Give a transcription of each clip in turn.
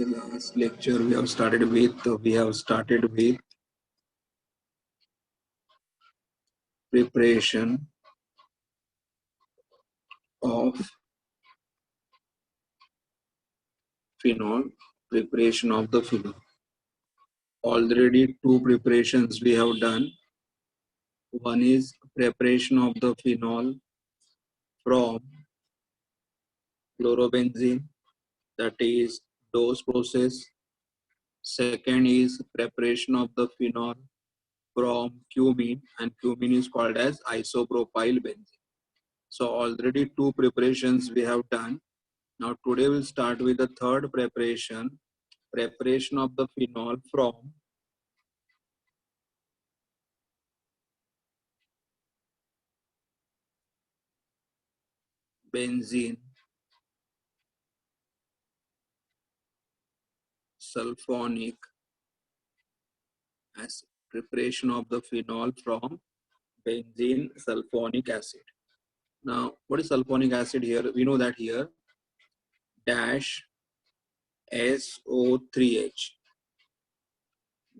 The last lecture we have started with preparation of phenol, preparation of the phenol. Already two preparations we have done. One is preparation of the phenol from chlorobenzene, that is dose process. Second is preparation of the phenol from cumene, and cumene is called as isopropyl benzene. So already two preparations we have done. Now today we'll start with the third preparation of the phenol from benzene sulfonic acid. Preparation of the phenol from benzene sulfonic acid. Now, what is sulfonic acid here? We know that here dash SO3H.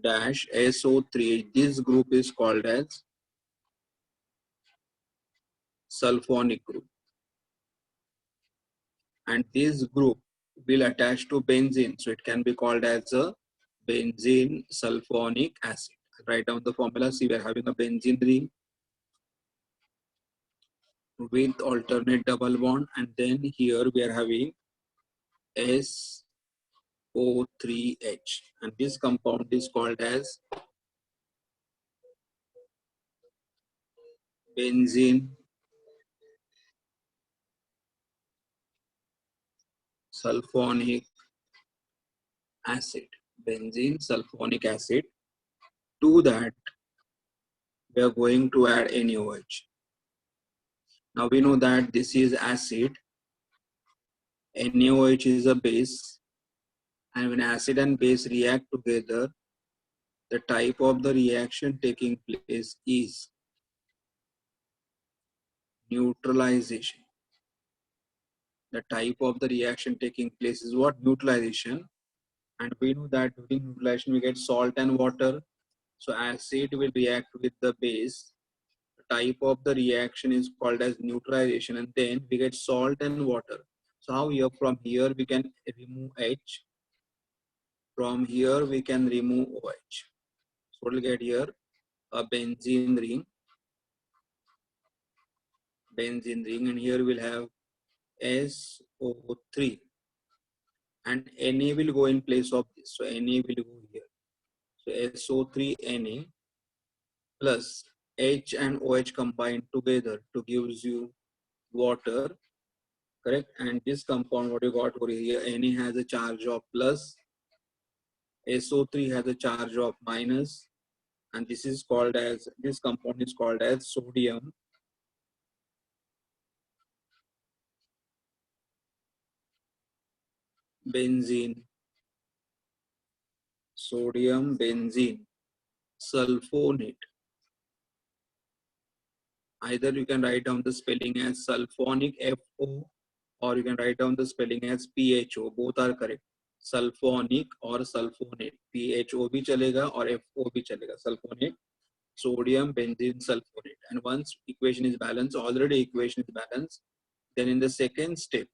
Dash SO3H. This group is called as sulfonic group. And this group will attach to benzene. So it can be called as a benzene sulfonic acid. Write down the formula. See, we are having a benzene ring with alternate double bond, and then here we are having SO3H, and this compound is called as benzene sulfonic acid. Benzene sulfonic acid. To that we are going to add NaOH. Now we know that this is acid, NaOH is a base, and when acid and base react together, the type of the reaction taking place is neutralization. The type of the reaction taking place is what? Neutralization. And we know that during neutralization we get salt and water. So acid will react with the base. The type of the reaction is called as neutralization, and then we get salt and water. So how here, from here we can remove H. From here we can remove OH. So what we'll get here? A benzene ring. And here we'll have SO3. And Na will go in place of this. So Na will go here. So SO3Na plus H and OH combined together to gives you water, correct? And this compound, what you got over here, Na has a charge of plus, SO3 has a charge of minus, and this compound is called as sodium benzene. Sodium benzene sulfonate. Either you can write down the spelling as sulfonic FO, or you can write down the spelling as PHO. Both are correct. Sulfonic or sulfonate. PHO bhi chalega or FO bhi chalega. Sulfonate, sodium benzene sulfonate. And once equation is balanced, already equation is balanced, then in the second step,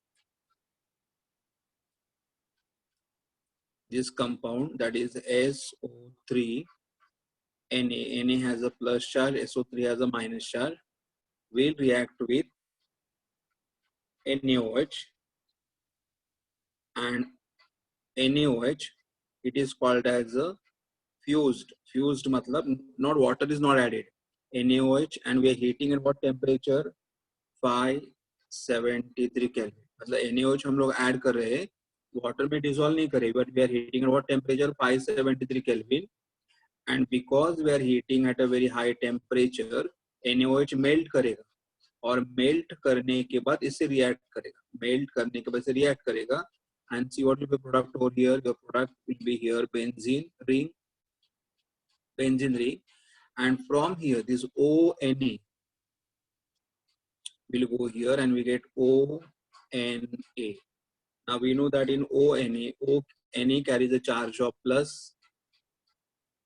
this compound, that is SO3 Na has a plus charge, SO3 has a minus charge, will react with NaOH, and NaOH, it is called as a fused matlab not water is not added, NaOH, and we are heating at what temperature? 573 Kelvin. मतलब NaOH हम लोग add कर रहे हैं, water में dissolve नहीं करे, but we are heating at what temperature? 573 Kelvin. And because we are heating at a very high temperature, NaOH melt करेगा, और मेल्ट करने के बाद इससे रिएक्ट करेगा, and see what will be product over here. The product will be here benzene ring, and from here this ONA will go here, and we get ONA. Now we know that in ONA Na carries a charge of plus,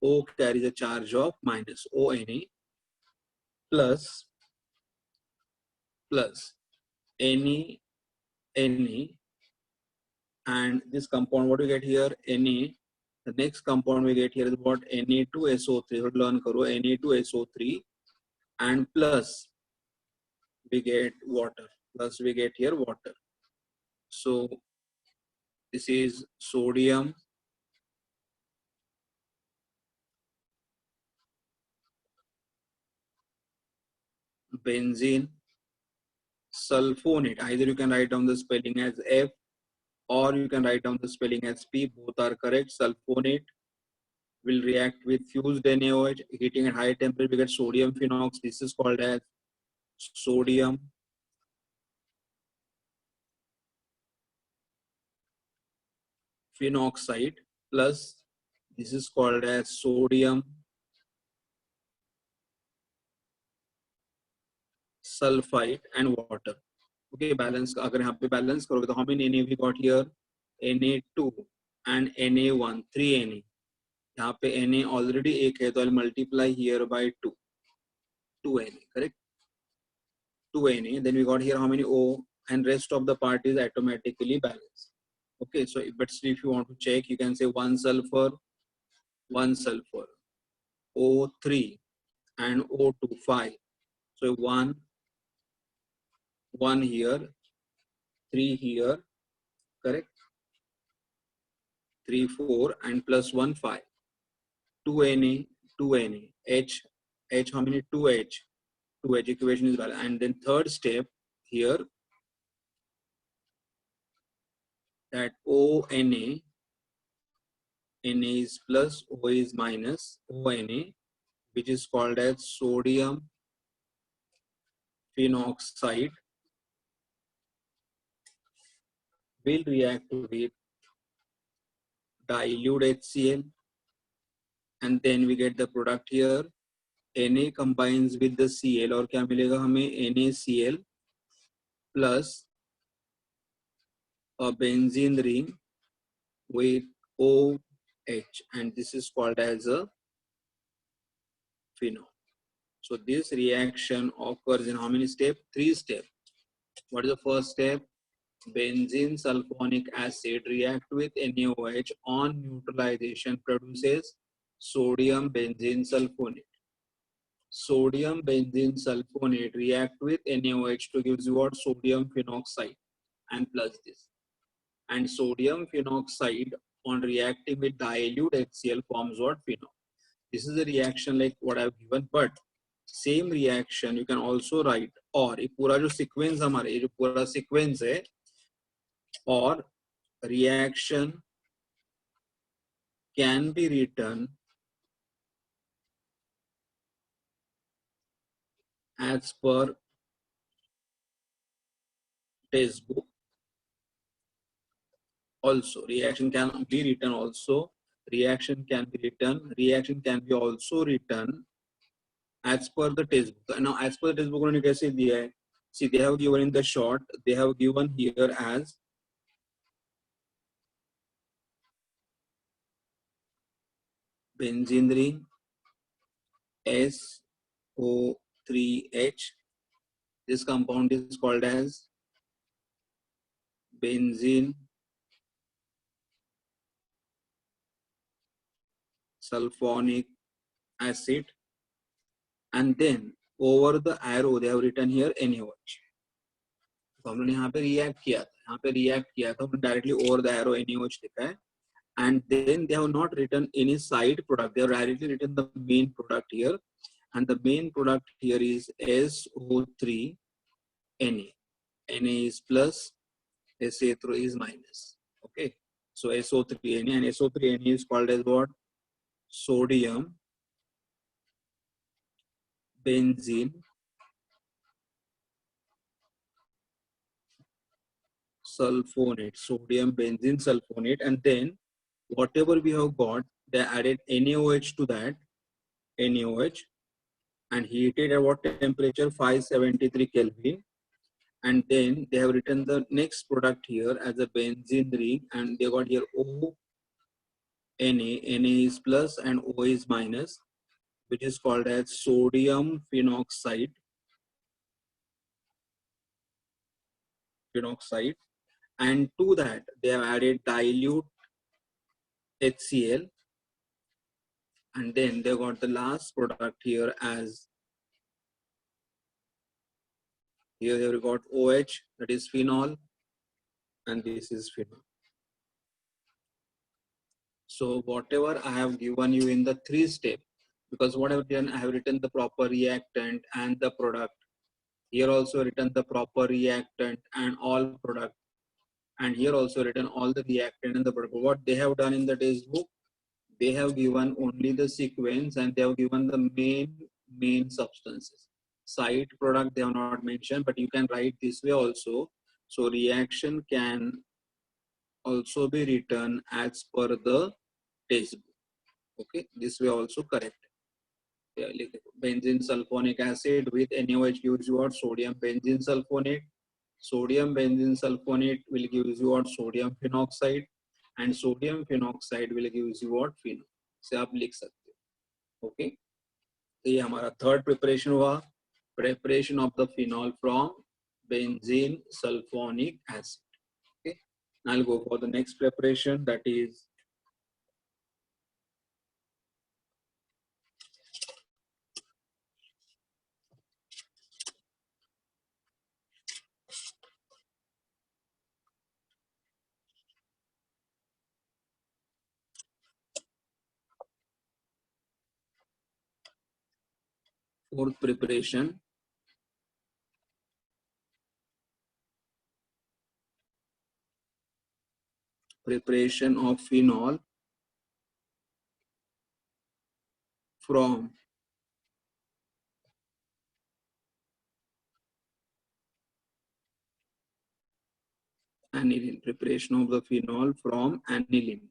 O carries a charge of minus. ONA plus Na, and this compound, what we get here, Na. The next compound we get here is what? Na2SO3. What learn karo? Na2SO3, and plus we get water. Plus we get here water. So this is sodium benzene sulfonate. Either you can write down the spelling as F, or you can write down the spelling as P. Both are correct. Sulfonate will react with fused NaOH. Heating at high temperature, we get sodium phenox. This is called as sodium phenoxide, plus this is called as sodium sulfite and water. Okay, balance. अगर यहाँ पे balance करोगे तो how many Na we got here? Na2 and Na1, 3 Na. यहाँ पे Na already एक है तो I'll multiply here by 2. 2 Na, correct? 2 Na. Then we got here how many O, and rest of the part is automatically balanced. Okay, so but still if you want to check, you can say 1 sulfur, O3 and O2, 5. So 1 here, 3 here, correct? 3, 4, and plus 1, 5. 2 Na, H, how many? 2H. 2H equation is valid. And then third step here, that ONA, Na is plus, O is minus, ONA, which is called as sodium phenoxide, will react with dilute HCl, and then we get the product here. Na combines with the Cl, और क्या मिलेगा हमें? NaCl plus a benzene ring with OH, and this is called as a phenol. So this reaction occurs in how many steps? 3 steps. What is the first step? Benzene sulfonic acid react with NaOH on neutralization, produces sodium benzene sulfonate. Sodium benzene sulfonate react with NaOH to give you what? Sodium phenoxide, and plus this. And sodium phenoxide on reacting with dilute HCl forms what? Phenol. This is a reaction like what I've given, but same reaction you can also write, और ये पूरा जो sequence हमारे, ये जो पूरा sequence है, or reaction can be written as per textbook. Also, reaction can be written also. Reaction can be also written as per the textbook. Now, as per the textbook, उन्होंने कैसे दिया है? See, they have given in the short. They have given here as benzene ring SO3H. This compound is called as benzene sulfonic acid, and then over the arrow they have written here NaOH. तो हमने यहाँ पे react किया था, directly over the arrow NaOH लिखा है, and then they have not written any side product. They have directly written the main product here, and the main product here is SO3 Na. Na is plus, SA3 is minus. Okay, so SO3 Na, and SO3 Na is called as what? Sodium benzene sulfonate, sodium benzene sulfonate, and then whatever we have got, they added NaOH to that, NaOH, and heated at what temperature? 573 Kelvin. And then they have written the next product here as a benzene ring, and they got here O Na is plus and O is minus, which is called as sodium phenoxide. And to that they have added dilute HCl, and then they got the last product here as here we got OH, that is phenol, and this is phenol. So whatever I have given you in the 3-step, because what I've done, I have written the proper reactant and the product. Here also written the proper reactant and all product. And here also written all the reactant and the product. What they have done in the textbook, they have given only the sequence and they have given the main substances. Side product they have not mentioned, but you can write this way also. So reaction can also be written as per the textbook. Okay, this way also correct. Yeah, like benzene sulfonic acid with NaOH gives you what? Sodium benzene sulfonate. Sodium benzene sulfonate will give you what? Sodium phenoxide, and sodium phenoxide will give you what? Phenol. से आप लिख सकते हो. Okay, तो ये हमारा third preparation हुआ, preparation of the phenol from benzene sulfonic acid. Okay, now I'll go for the next preparation, that is fourth preparation. Preparation of phenol from aniline. Preparation of the phenol from aniline.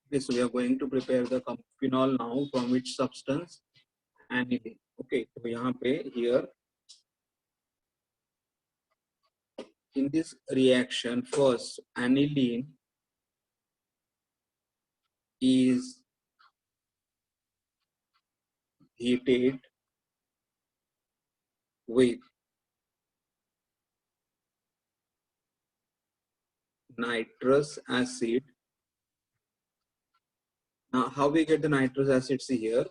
Okay, so we are going to prepare the phenol now from which substance? Aniline. Okay, so यहाँ पे here in this reaction, first aniline is heated with nitrous acid. Now, how we get the nitrous acid? See here,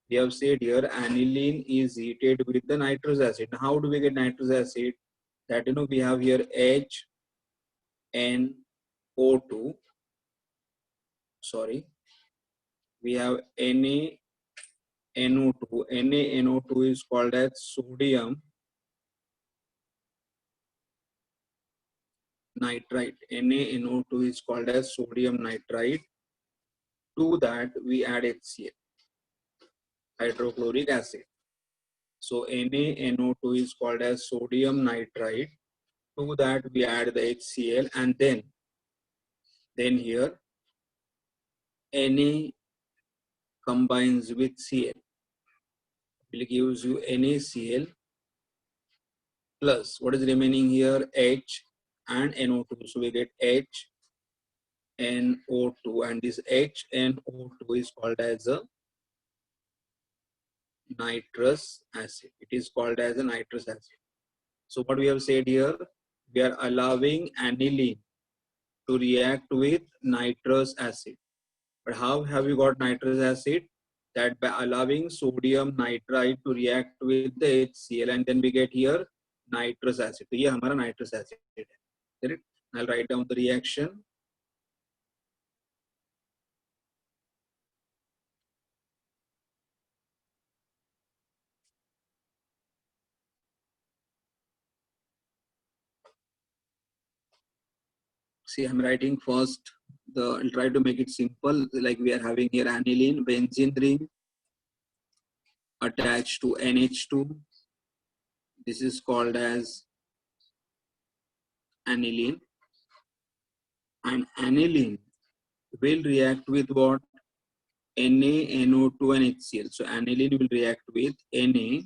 we have said here aniline is heated with the nitrous acid. Now, how do we get nitrous acid? That we have here HNO2. Sorry, we have NaNO2. NaNO2 is called as sodium nitrite. NaNO2 is called as sodium nitrite. To that we add HCl, hydrochloric acid. So NaNO2 is called as sodium nitrite. To that we add the HCl, and then here Na combines with Cl. It gives you NaCl plus what is remaining here? H and NO2. So we get HNO2, and this HNO2 is called as a nitrous acid. It is called as a nitrous acid. So what we have said here, we are allowing aniline to react with nitrous acid. But how have we got nitrous acid? That by allowing sodium nitrite to react with the HCl, and then we get here nitrous acid. So ये हमारा nitrous acid है. Correct? I'll write down the reaction. See, I'm writing first. I'll try to make it simple. Like we are having here aniline, benzene ring attached to NH2. This is called as aniline. And aniline will react with what? NaNO2 and HCl. So aniline will react with NaNO2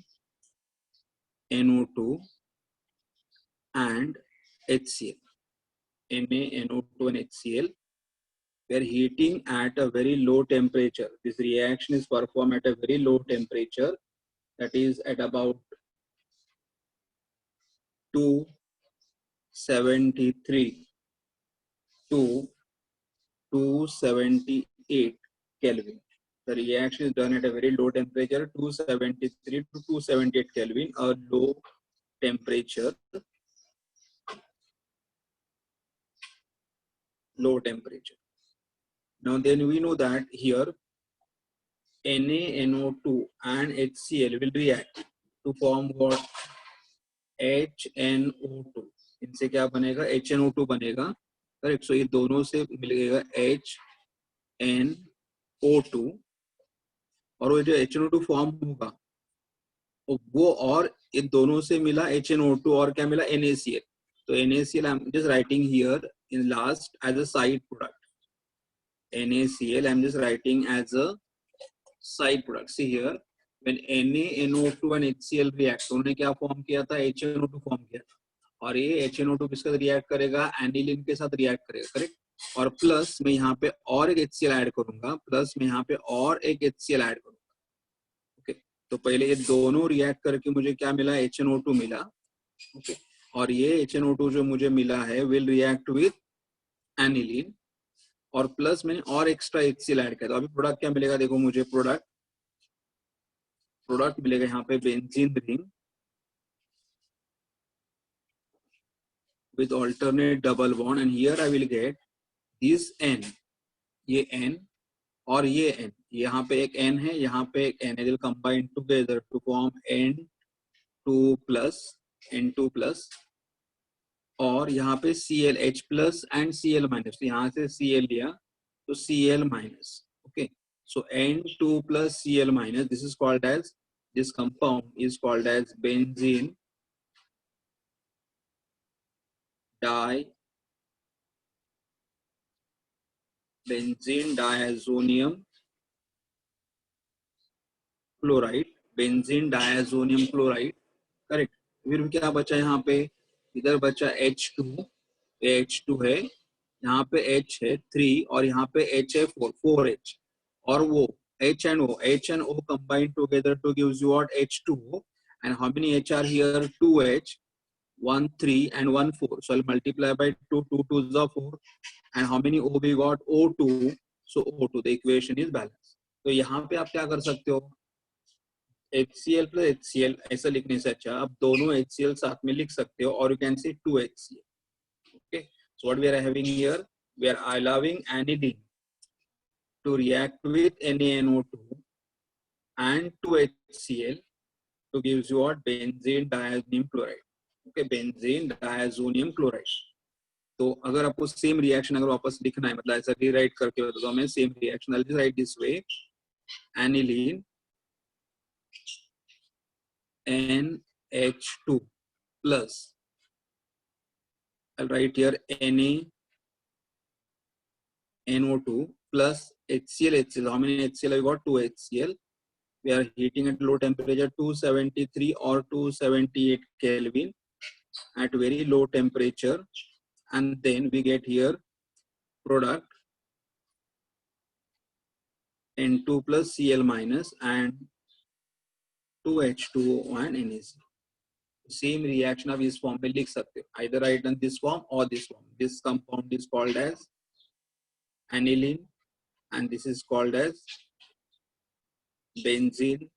and HCl. NaNO2 and HCl we are heating at a very low temperature. This reaction is performed at a very low temperature, that is at about 273 to 278 Kelvin. The reaction is done at a very low temperature, 273 to 278 Kelvin, a low temperature. Low temperature. Now then we know that here NaNO2 and HCl will react to form what? HNO2. इनसे क्या बनेगा? HNO2 बनेगा, correct. सो ये दोनों से मिलेगा HNO2 और वो जो HNO2 फॉर्म होगा वो और इन दोनों से मिला HNO2 और क्या मिला? NaCl. तो NaCl I'm just writing here in last as a side product. NaCl I'm just writing as a side product. See here, when NaNO2 and HCl react, तो उन्होंने क्या फॉर्म किया था? HNO2 फॉर्म किया था. और ये HNO2 किसके साथ रिएक्ट करेगा? एनिलीन के साथ रिएक्ट करेगा, करेक्ट. और प्लस मैं यहाँ पे और एक HCl ऐड करूंगा, प्लस मैं यहाँ पे और एक HCl ऐड करूंगा. ओके, तो पहले ये दोनों रिएक्ट करके मुझे क्या मिला? HNO2 मिला. ओके, और ये HNO2 जो मुझे मिला है विल रिएक्ट विथ एनिलीन और प्लस मैंने और एक्स्ट्रा HCl ऐड किया. तो अभी प्रोडक्ट क्या मिलेगा? देखो मुझे प्रोडक्ट मिलेगा यहाँ पे benzene ring with alternate double bond, and here I will get this N, ये N और ये N. यहाँ पे एक N है, यहाँ पे एक N है. They will combine together to form N2 plus और यहाँ पे Cl H plus and Cl minus. यहाँ से Cl लिया तो Cl minus. Okay, so N2 plus Cl minus. This is called as, this compound is called as benzene diazonium chloride. Benzene diazonium chloride, correct. फिर क्या बचा यहाँ पे? इधर बचा H2. H2 है, यहाँ पे H है 3 और यहाँ पे H है 4H. और वो H and O combined together to gives you what? H2O. And how many H are here? 2H, 1 3 and 1 4. So I'll multiply by 2, 2 2s are 4. And how many O we got? O2. So O2, the equation is balanced. तो यहाँ पे आप क्या कर सकते हो? HCl plus HCl ऐसा लिखने से अच्छा आप दोनों HCl साथ में लिख सकते हो और you can say 2HCl. Okay, so what we are having here, we are allowing aniline to react with NaNO2 and 2HCl to gives you what? Benzene diazonium chloride. Okay, benzene diazonium chloride. तो अगर आपको same reaction अगर वापस लिखना है, मतलब ऐसा rewrite करके बताता हूं मैं, same reaction I'll just write this way: aniline NH2 plus, I'll write here NaNO2 plus HCl. How many HCl I got? 2 HCl. We are heating at low temperature 273 or 278 Kelvin at very low temperature, and then we get here product N2 plus Cl minus and 2H2O and NaCl. Same reaction of इस form में लिख सकते हो. Either write in this form or this form. This compound is called as aniline and this is called as benzene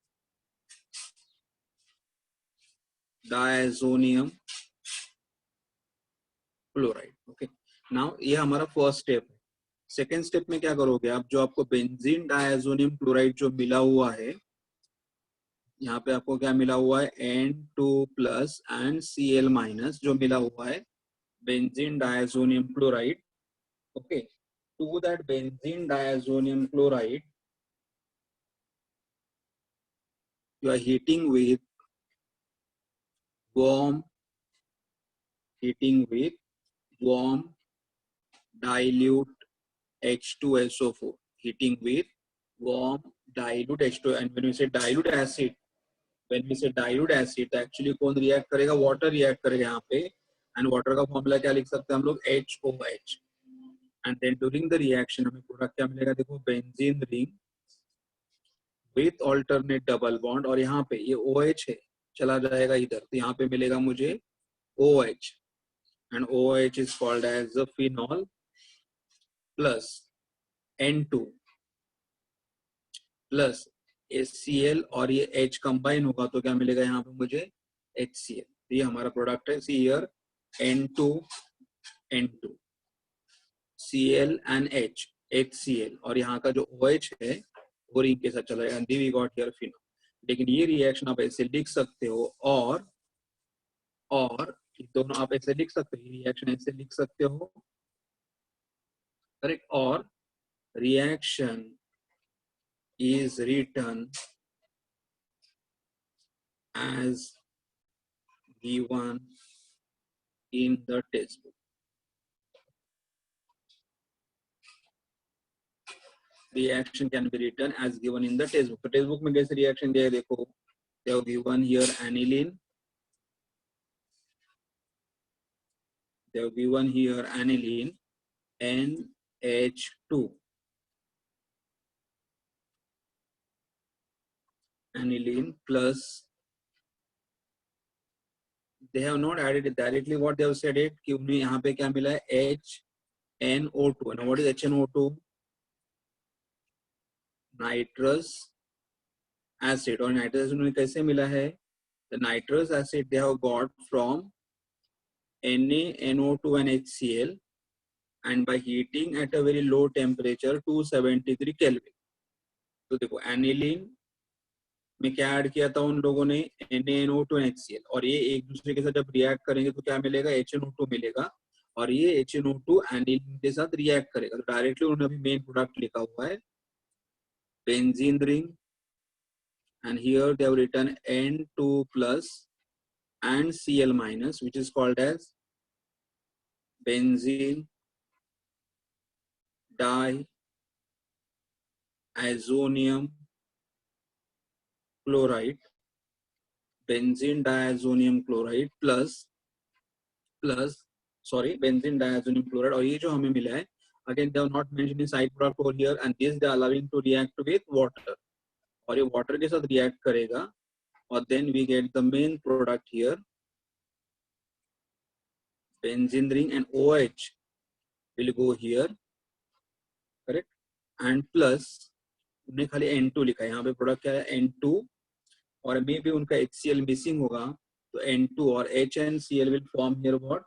diazonium chloride. Okay, now ये हमारा first step है. Second step में क्या करोगे आप? जो आपको बेंजीन डायazonium क्लोराइड जो मिला हुआ है, यहाँ पे आपको क्या मिला हुआ है? N2 plus and Cl minus जो मिला हुआ है benzene diazonium chloride. Okay, to that benzene diazonium chloride you are heating with warm dilute H2SO4. Heating with warm dilute H2. And when we say dilute acid, तो actually कौन react करेगा? Water react करेगा यहाँ पे. And water का formula क्या लिख सकते हैं हम लोग? HOH. and then during the reaction हमें प्रोडक्ट क्या मिलेगा, देखो benzene ring with alternate double bond, और यहाँ पे ये OH है, चला जाएगा इधर, तो यहाँ पे मिलेगा मुझे OH, and OH is called as the phenol plus N2 plus HCl, और ये H कंबाइन होगा तो क्या मिलेगा यहाँ पे मुझे HCl। ये हमारा प्रोडक्ट है, see here N2 N2 Cl and H HCl, और यहाँ का जो OH है वो रिंग के साथ चला जाएगा, वी गॉट हियर फिनॉल। लेकिन ये रिएक्शन आप ऐसे लिख सकते हो, और दोनों आप ऐसे लिख सकते हो, रिएक्शन ऐसे लिख सकते हो, करेक्ट, और reaction is written as given in the textbook. Reaction can be written as given in the textbook. तो textbook में कैसे reaction दिया है, देखो, they have given here aniline, they have given here aniline NH2, aniline plus, they have not added it directly, what they have said it कि उन्हें यहाँ पे क्या मिला है HNO2, and what is HNO2? Nitrous acid, और nitrous acid उन्हें कैसे मिला है, the nitrous acid they have got from NaNO2 and HCl, and by heating at a very low temperature 273 Kelvin। तो देखो एनिलीन में क्या ऐड किया था उन लोगों ने, NaNO2 and HCl, और ये एक दूसरे के साथ जब रिएक्ट करेंगे तो क्या मिलेगा, HNO2 मिलेगा, और ये HNO2 एनिलीन के साथ रिएक्ट करेगा, तो डायरेक्टली उन्होंने अभी मेन प्रोडक्ट लिखा हुआ है benzene ring, and here they have written N2 plus and Cl minus, which is called as benzene diazonium chloride, benzene diazonium chloride plus benzene diazonium chloride, और ये जो हमें मिला है, again they have not mentioned the side product over here, and this they are allowing to react with water, और ये water के साथ react करेगा, और then we get the main product here, benzene ring, and OH will go here, correct, and plus उन्हें खाली N2 लिखा है, यहाँ पे प्रोडक्ट क्या है N2, और मे भी उनका HCl मिसिंग होगा, तो N2 और H and Cl will form here what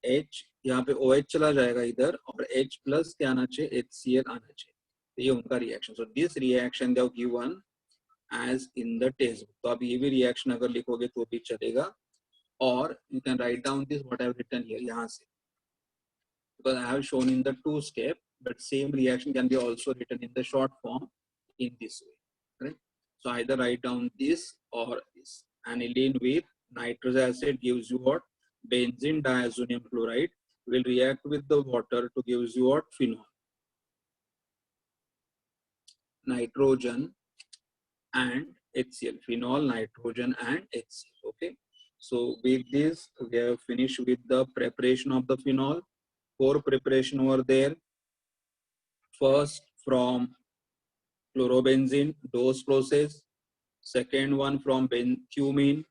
H, यहाँ पे OH चला जाएगा इधर, और H प्लस क्या आना चाहिए, HCl आना चाहिए, तो ये उनका reaction. So this reaction they have given as in the text book, तो आप ये भी रिएक्शन अगर लिखोगे तो भी चलेगा, और you can write down this what I have written here, यहाँ से, because I have shown in the two step, but same reaction can be also written in the short form in this way, correct? So either write down this or this. Aniline with nitrous acid gives you what, benzene diazonium chloride will react with the water to gives you what, phenol, nitrogen and HCl, phenol, nitrogen and HCl. Okay, so with this we have finished with the preparation of the phenol. 4 preparation over there. First from chlorobenzene dose process, second one from cumene,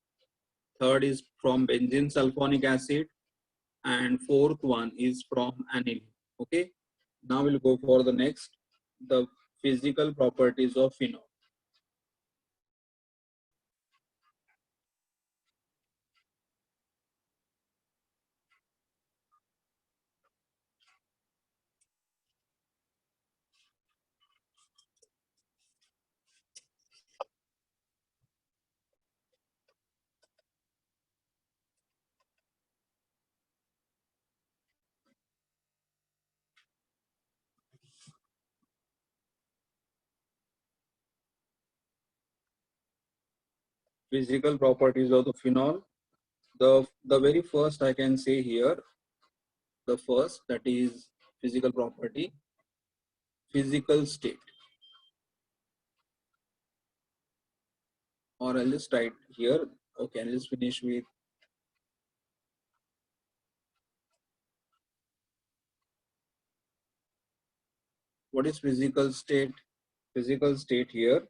third is from benzene sulfonic acid, and fourth one is from aniline. Okay, now we'll go for the next, the physical properties of phenol. Physical properties of the phenol. The very first I can say here, the first, that is physical property, physical state, or I'll just write here. Okay, I'll just finish with what is physical state? Physical state here,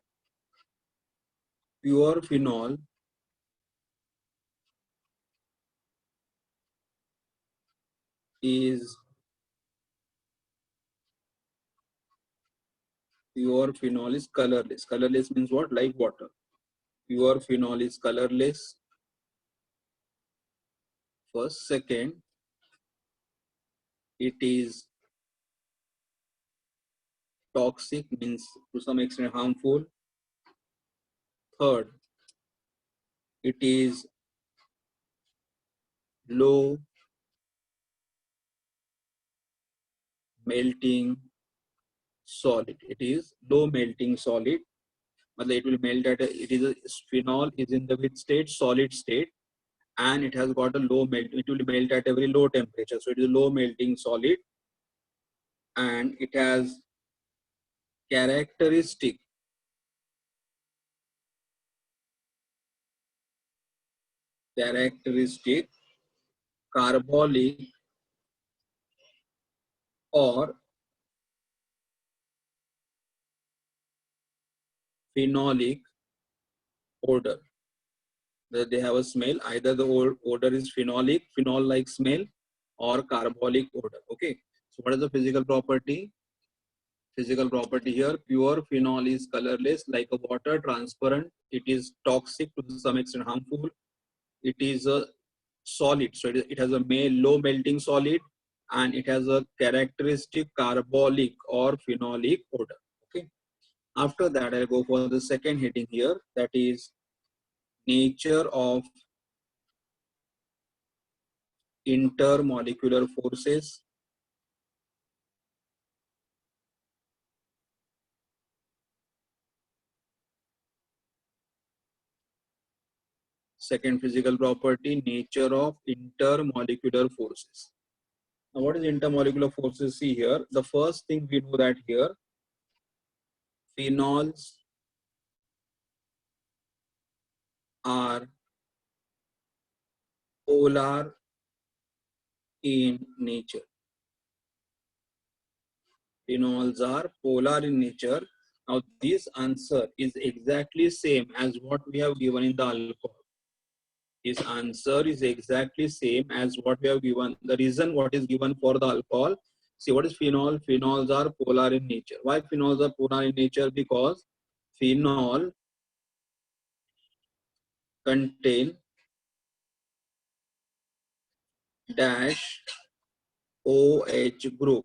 pure phenol is colorless. Colorless means what? Like water. Pure phenol is colorless. First. Second, it is toxic, means to some extent harmful. Third, it is low melting solid. It is low melting solid. It will melt at it is a phenol is in the which state? Solid state, and it has got a low melt. It will melt at a very low temperature. So it is a low melting solid, and it has characteristic carbolic or phenolic odor. They have a smell. Either the odor is phenolic, phenol-like smell, or carbolic odor. Okay. So what is the physical property? Physical property here: pure phenol is colorless, like a water, transparent. It is toxic, to some extent harmful. It is a solid, so it has a low melting solid, and it has a characteristic carbolic or phenolic odor. Okay. After that, I'll go for the second heading here, that is nature of intermolecular forces. Second physical property, nature of intermolecular forces. Now, what is intermolecular forces? See here, the first thing we know that here, phenols are polar in nature. Phenols are polar in nature. Now, this answer is exactly same as what we have given in the alcohol. His answer is exactly same as what we have given. The reason what is given for the alcohol. See, what is phenol? Phenols are polar in nature. Why phenols are polar in nature? Because phenol contain dash OH group,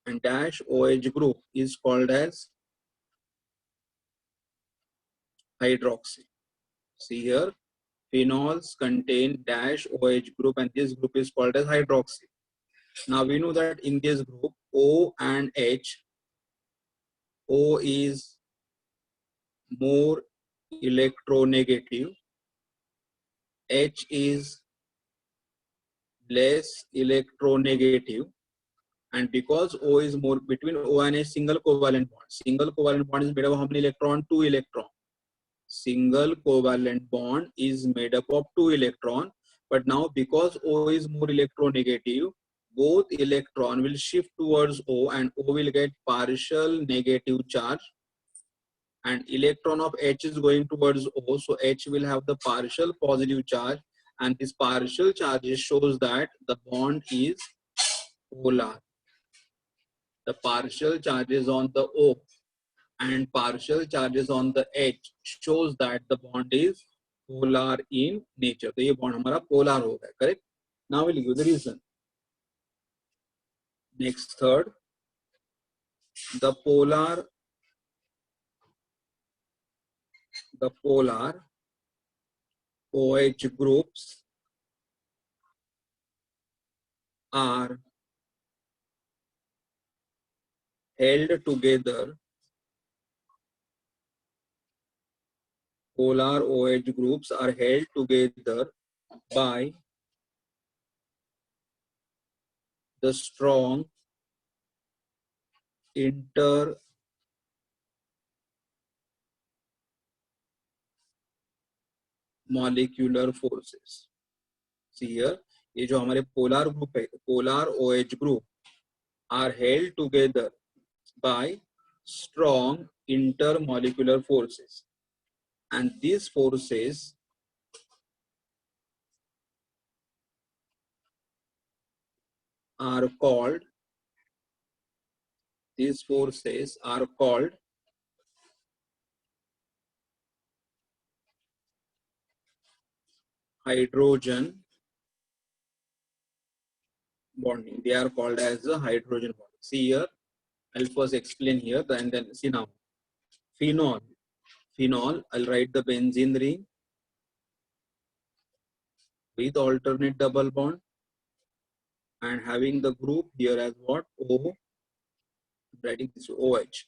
and dash OH group is called as hydroxy. See here, phenols contain dash OH group, and this group is called as hydroxy. Now we know that in this group, O and H, O is more electronegative, H is less electronegative, and because O is more, between O and H, single covalent bond. Single covalent bond is made up of how many electron? 2 electron. Single covalent bond is made up of 2 electron, but now because O is more electronegative, both electron will shift towards O, and O will get partial negative charge, and electron of H is going towards O, so H will have the partial positive charge, and this partial charge shows that the bond is polar. The partial charges on the O and partial charges on the H shows that the bond is polar in nature. तो ये bond हमारा polar हो गया, correct? Now we'll give the reason. Next, third, the polar OH groups are held together. Polar OH groups are held together by the strong intermolecular forces. See here, ये जो हमारे polar group है, polar OH group, are held together by strong intermolecular forces, and these forces are called hydrogen bonding. They are called as the hydrogen bonding. See here, I'll first explain here and then see now. Phenol. Phenol, I'll write the benzene ring with alternate double bond and having the group here as what? O, writing this OH.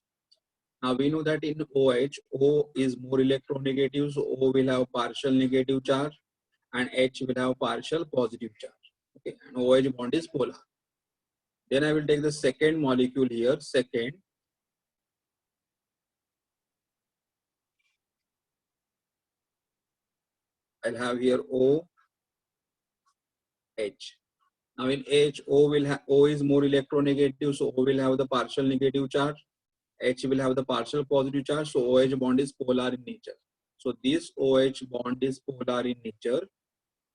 Now we know that in OH, O is more electronegative, so O will have partial negative charge and H will have partial positive charge. Okay, and OH bond is polar. Then I will take the second molecule here, second. I'll have here OH. Now in H, O is more electronegative, so O will have the partial negative charge. H will have the partial positive charge, so OH bond is polar in nature. So this OH bond is polar in nature.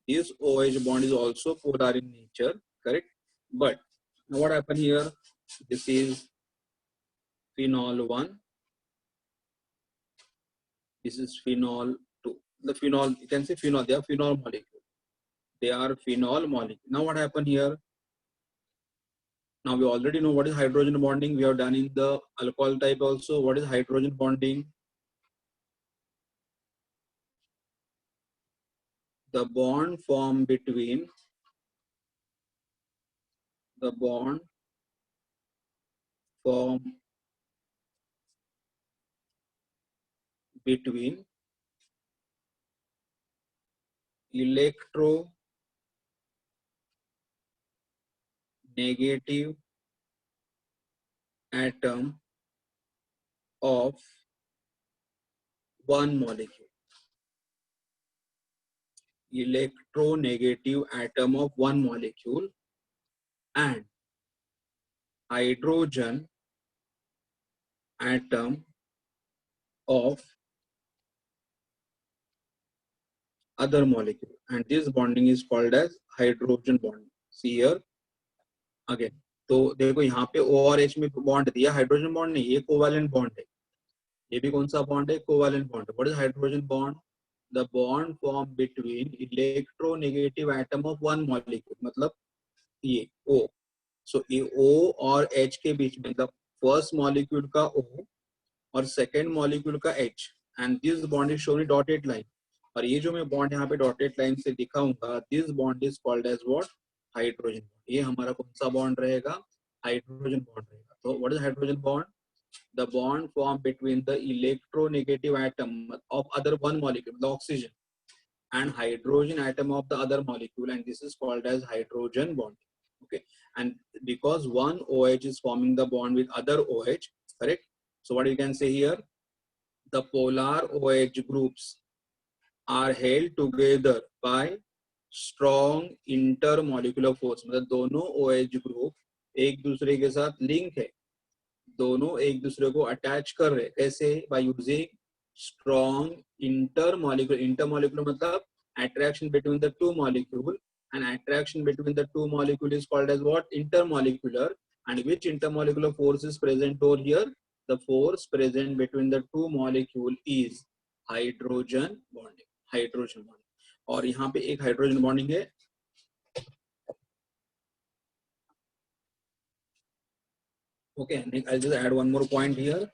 This OH bond is also polar in nature, correct? But now what happened here? This is phenol 1. This is phenol 2. The phenol, you can say phenol, they are phenol molecule. They are phenol molecule. Now what happened here? Now we already know what is hydrogen bonding. We have done in the alcohol type also. What is hydrogen bonding? The bond formed between the bond formed between electronegative atom of one molecule. Electronegative atom of one molecule and hydrogen atom of other molecule, and this bonding is called as hydrogen bonding. See here again. तो देखो यहाँ पे O और H में bond दिया, hydrogen bond नहीं, ये covalent bond है. ये भी कौन सा बॉन्ड है? Covalent bond. What is hydrogen bond? The bond form between electronegative atom of one molecule, मतलब ये O. सो ये O और H के बीच में, मतलब फर्स्ट मॉलिक्यूल का O और सेकेंड मॉलिक्यूल का H, and this bond is shown in dotted line. और ये जो मैं बॉन्ड यहाँ पे डॉटेड लाइन से दिखाऊंगा, this bond is called as what? Hydrogen. ये हमारा कौन सा बॉन्ड रहेगा? हाइड्रोजन बॉन्ड रहेगा. तो what is hydrogen bond? The bond formed between the electronegative atom of other one molecule, the oxygen, and hydrogen atom of the other molecule, and this is called as hydrogen bond. Okay, and because one OH is forming the bond with other OH, correct? So what you can say here? The polar OH groups are held together by strong intermolecular force. मतलब दोनों OH group एक दूसरे के साथ link है, दोनों एक दूसरे को अटैच कर रहे. कैसे? By using strong intermolecular. Intermolecular मतलब attraction between the two molecule, and attraction between the two molecule is called as what? Intermolecular. And which intermolecular force is present over here? The force present between the two molecule is hydrogen bonding. Hydrogen bonding. और यहाँ पे एक hydrogen bonding है. Okay, I'll just add one more point here.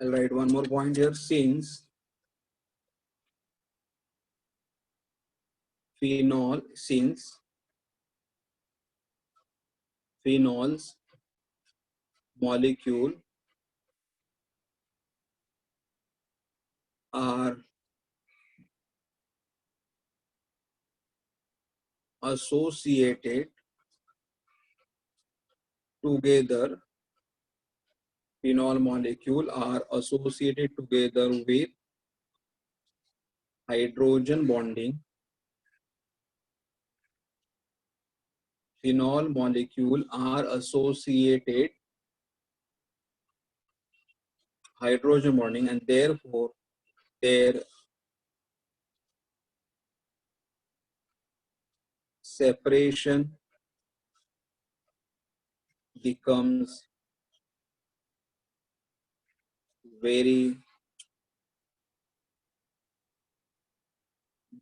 I'll write one more point here. Since phenols molecule are associated together phenol molecule are associated together with hydrogen bonding. Phenol molecule are associated hydrogen bonding, and therefore their separation becomes very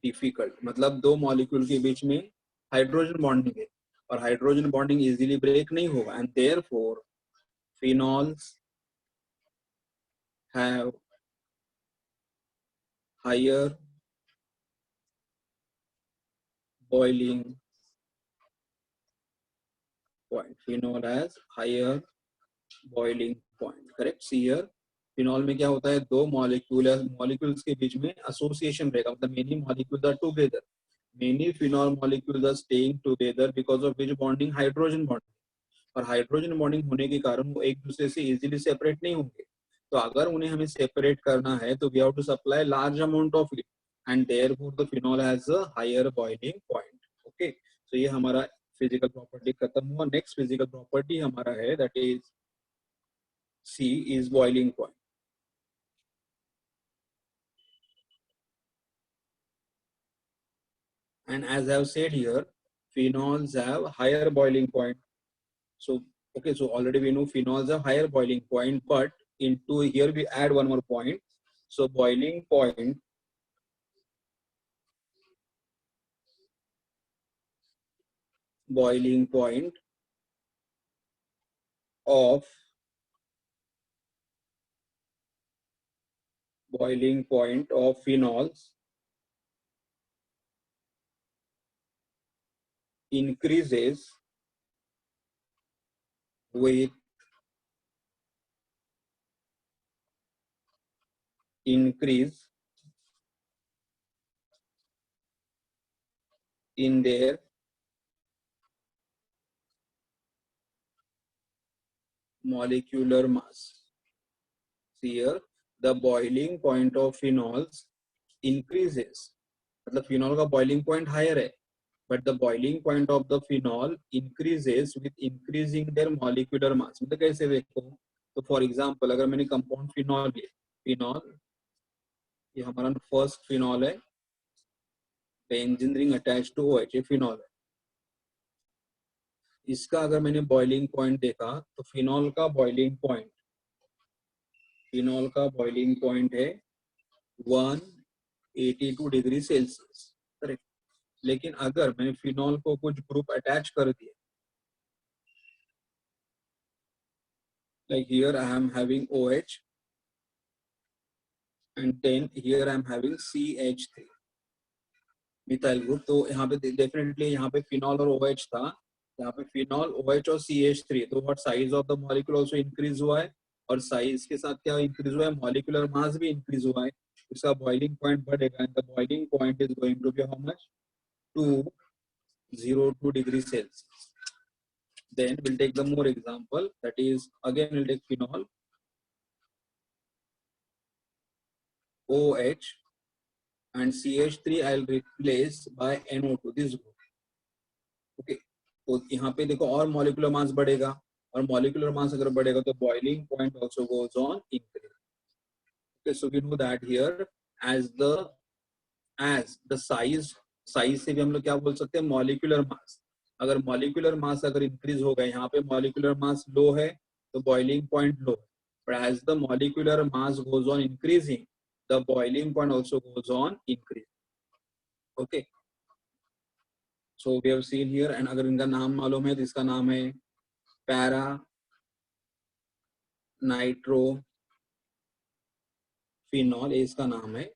difficult. मतलब दो molecule के बीच में hydrogen bonding है और hydrogen bonding easily break नहीं होगा, and therefore phenols have higher boiling point. Phenol has higher boiling point. Correct. See here, phenol में क्या होता है, दो मॉलिक्यूल्स के बीच में एसोसिएशन रहेगा, मतलब many molecules are together. Many phenol molecules are staying together because of which bonding, hydrogen bonding. और हाइड्रोजन बॉन्डिंग होने के कारण वो एक दूसरे से इजीली सेपरेट नहीं होंगे. तो अगर उन्हें हमें सेपरेट करना है तो we have to supply large amount of it, and therefore the phenol has a higher boiling point. Okay, तो ये हमारा फिजिकल प्रॉपर्टी खत्म हुआ. नेक्स्ट फिजिकल प्रॉपर्टी हमारा है, that is C is boiling point. And as I have said here, phenols have higher boiling point. So, okay, so already we know phenols have higher boiling point, but into here we add one more point. So boiling point of phenols increases with increase in their molecular mass. See here, the boiling point of phenols increases. मतलब phenol का boiling point higher है, but the boiling point of the phenol increases with increasing their molecular mass. मतलब कैसे देखो, तो for example अगर मैंने compound phenol लिया, फिनॉल ये हमारा फर्स्ट फिनॉल है, benzene ring attach to OH, ये फिनॉल है. इसका अगर मैंने बॉइलिंग पॉइंट देखा तो फिनॉल का बॉइलिंग पॉइंट है 182 डिग्री सेल्सियस. करेक्ट. लेकिन अगर मैंने फिनॉल को कुछ ग्रुप अटैच कर दिया, like here I am having OH and then here I am having CH3 methyl group. तो यहाँ पे डेफिनेटली यहाँ पे फिनॉल और OH था, यहाँ पे फिनॉल, OH और CH3. तो what size of the molecule also increase हुआ है, और साइज के साथ क्या इंक्रीज हुआ है, मॉलिक्यूलर मास भी इंक्रीज हुआ है. इसका बॉइलिंग पॉइंट बढ़ेगा, and the boiling point is going to be how much, 202 degree Celsius. Then we'll take the more example, that is again we'll take phenol, OH and CH3 I'll replace by NO2, this group. Okay, तो यहाँ पे देखो और molecular mass बढ़ेगा, और molecular mass अगर बढ़ेगा तो boiling point also goes on increase. Okay, so we know that here as the size से भी हम लोग क्या बोल सकते हैं, मॉलिक्यूलर मास. अगर मॉलिक्यूलर मास अगर इंक्रीज होगा, यहाँ पे मॉलिक्यूलर मास लो है तो बॉइलिंग पॉइंट लो है, but as the molecular mass goes on increasing, the boiling point also goes on increase. Okay, so we have seen here, and अगर इनका नाम मालूम है तो इसका नाम है पैरा नाइट्रोफिनॉल, ये इसका नाम है,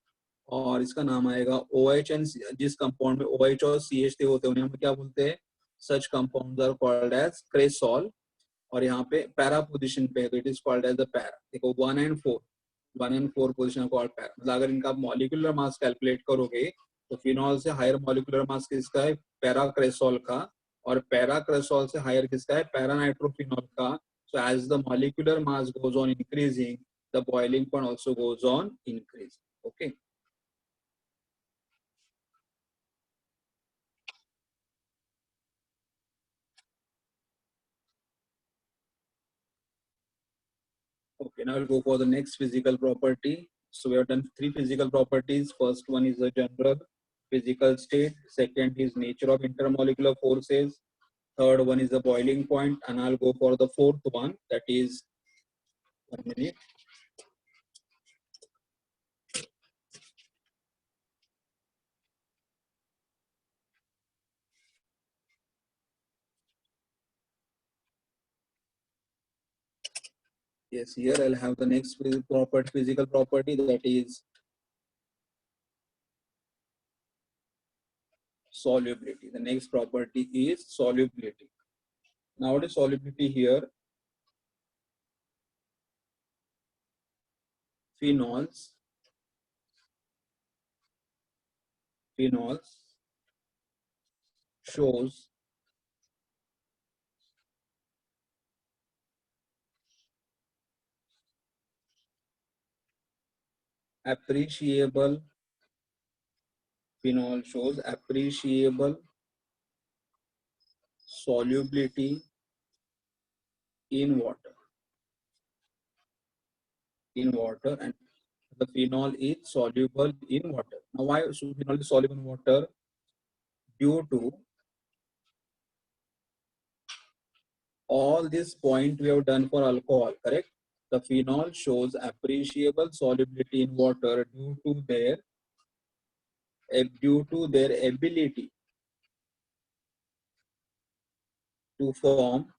और इसका नाम आएगा OH. एंड जिस कंपाउंड में OH और CH3 होते हैं उन्हें हम क्या बोलते हैं, such compounds are called as cresol. और यहाँ पे पैरा पोजीशन पे है तो it is called as the para. देखो 1 and 4 पोजीशन कॉल्ड पैरा. मतलब अगर इनका मॉलिक्यूलर मास कैलकुलेट करोगे तो फिनॉल से हायर मॉलिक्यूलर मास किसका है, पैरा क्रेसॉल का, और पैरा क्रेसॉल से हायर किसका है, पैरा नाइट्रोफिनॉल का. So as the molecular mass goes on increasing, the boiling point also goes on increasing. Okay. Okay, now we'll go for the next physical property. So we have done three physical properties. First one is the general physical state. Second is nature of intermolecular forces. Third one is the boiling point. And I'll go for the fourth one. That is, 1 minute. Yes, here I'll have the next physical property, that is solubility. The next property is solubility. Now what is solubility here? Phenols shows appreciable solubility in water and the phenol is soluble in water. Now why phenol is soluble in water? Due to all this point we have done for alcohol, correct? The phenol shows appreciable solubility in water due to their ability to form